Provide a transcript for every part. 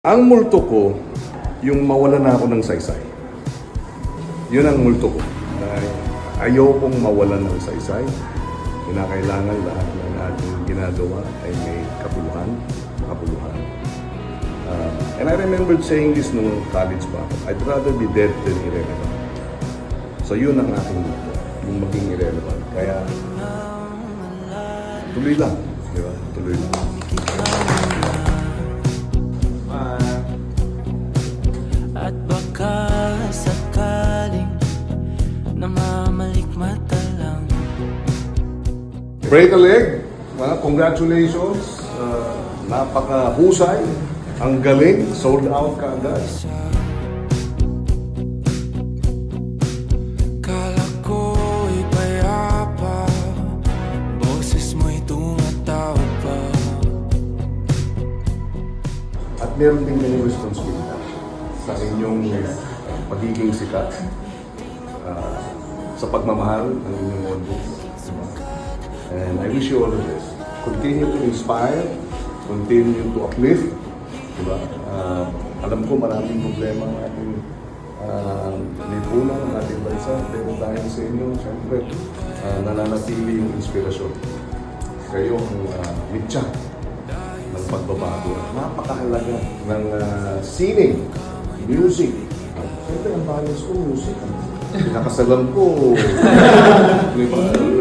Ang multo ko, yung mawala na ako ng saysay. Yun ang multo ko. Ayokong mawalan ng saysay. Kinakailangan lahat ng ating ginagawa ay may kapuluhan. And I remembered saying this nung college pa ako. I'd rather be dead than irrelevant. So yun ang aking multo, yung maging irrelevant. Kaya tuloy lang, di ba? Tuloy lang. At baka sakaling namamalikmata lang. Break a leg. Congratulations. Napakahusay. Ang galing. Sold out ka agad. Kala ko'y payapa, boses mo'y tumatawag pa. At meron din kayong responsibilidad sa inyong pagiging sikat, sa pagmamahal ng inyong audience. And I wish you all the best. Continue to inspire, continue to uplift. Diba? Alam ko maraming problema ang ating lipunan, ang ating bansa. Pero dahil sa inyo, siyempre, nananatili yung inspirasyon. Kayo ang mitya ng pagbabago. Napakahalaga ng sining, music. Siyempre, ang values ko, music. Pinakasalan ko,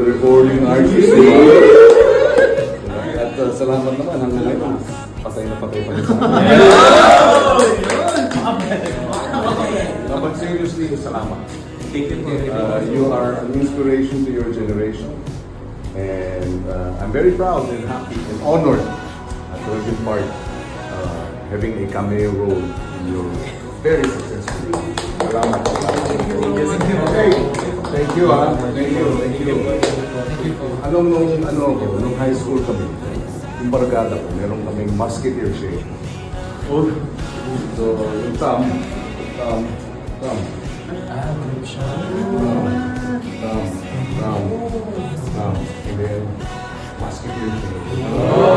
recording artist. At salamat naman hanggang ngayon. Patay na pa rin sa But seriously, salamat. You are an inspiration to your generation. And I'm very proud and happy and honored to have been part, having a cameo role in your very successful. Salamat. Okay. Thank you, ha. Thank you. Nung high school kami, yung barkada ko, meron kaming musketeer shake. So, yung thumb. And then, musketeer shake.